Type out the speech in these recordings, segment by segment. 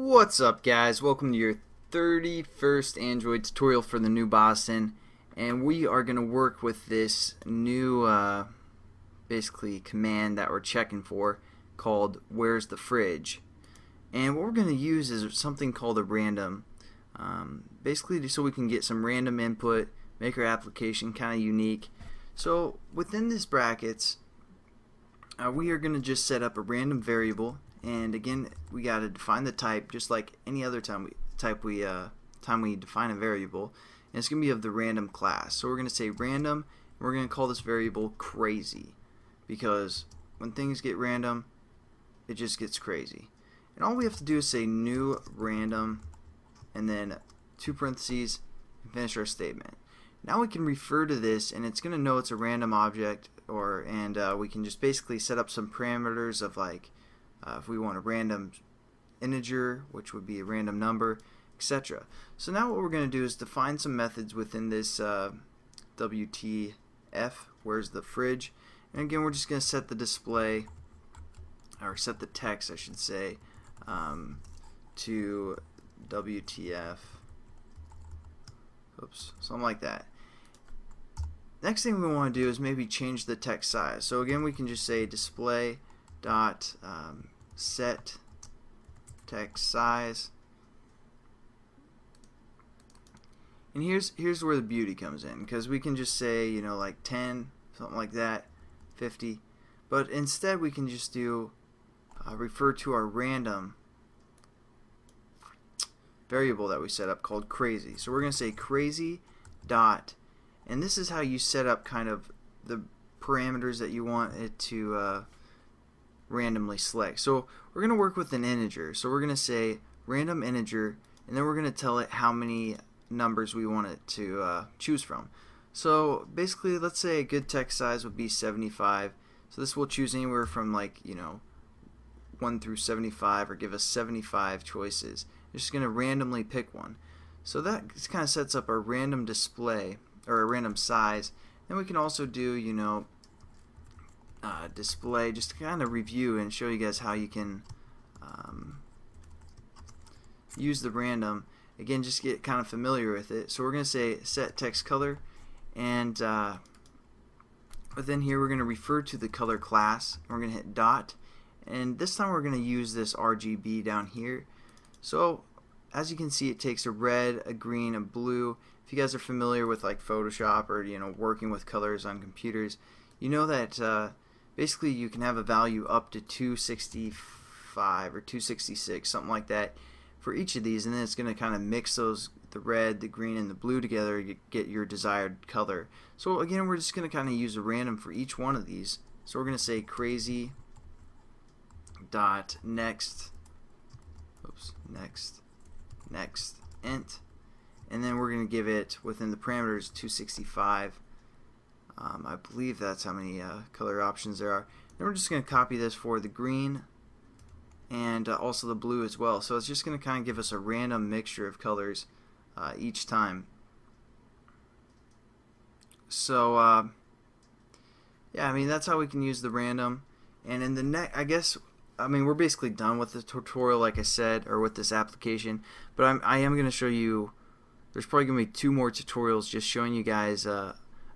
What's up, guys? Welcome to your 31st Android tutorial for the new Boston, and we are going to work with this new basically command that we're checking for called where's the fridge. And what we're going to use is something called a random, basically just so we can get some random input, make our application kind of unique. So within this brackets, we are going to just set up a random variable. And again, we got to define the type just like any other time we define a variable, and it's going to be of the random class. So we're going to say random, and we're going to call this variable crazy, because when things get random, it just gets crazy. And all we have to do is say new random, and then two parentheses, and finish our statement. Now we can refer to this, and it's going to know it's a random object, and we can just basically set up some parameters of like. If we want a random integer, which would be a random number, etc. So now what we're going to do is define some methods within this WTF, where's the fridge, and again we're just going to set the display, or set the text I should say, to WTF, oops, something like that. Next thing we want to do is maybe change the text size. So again we can just say display dot set text size, and here's where the beauty comes in, because we can just say, you know, like 10, something like that, 50, but instead we can just do refer to our random variable that we set up called crazy. So we're going to say crazy dot, and this is how you set up kind of the parameters that you want it to randomly select. So we're going to work with an integer. So we're going to say random integer, and then we're going to tell it how many numbers we want it to choose from. So basically, let's say a good text size would be 75. So this will choose anywhere from, like, you know, 1 through 75, or give us 75 choices. It's just going to randomly pick one. So that kind of sets up our random display, or a random size. Then we can also do, you know, display, just to kind of review and show you guys how you can use the random. Again, just get kind of familiar with it. So we're going to say set text color, and within here we're going to refer to the color class, and we're going to hit dot, and this time we're going to use this RGB down here. So as you can see, it takes a red, a green, a blue. If you guys are familiar with like Photoshop, or you know, working with colors on computers, you know that basically you can have a value up to 265 or 266, something like that, for each of these, and then it's going to kind of mix those, the red, the green, and the blue together to get your desired color. So again, we're just going to kind of use a random for each one of these. So we're going to say crazy dot next, oops, next int, and then we're going to give it within the parameters 265. I believe that's how many color options there are. Then we're just going to copy this for the green and also the blue as well. So it's just going to kind of give us a random mixture of colors each time. So yeah, I mean, that's how we can use the random. And in the next, I mean, we're basically done with the tutorial, like I said, or with this application. But I am going to show you. There's probably going to be 2 more tutorials just showing you guys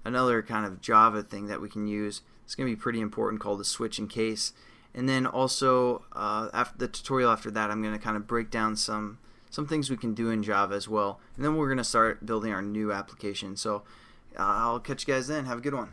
another kind of Java thing that we can use. It's going to be pretty important, called the switch and case. And then also after the tutorial after that, I'm going to kind of break down some things we can do in Java as well. And then we're going to start building our new application. So I'll catch you guys then. Have a good one.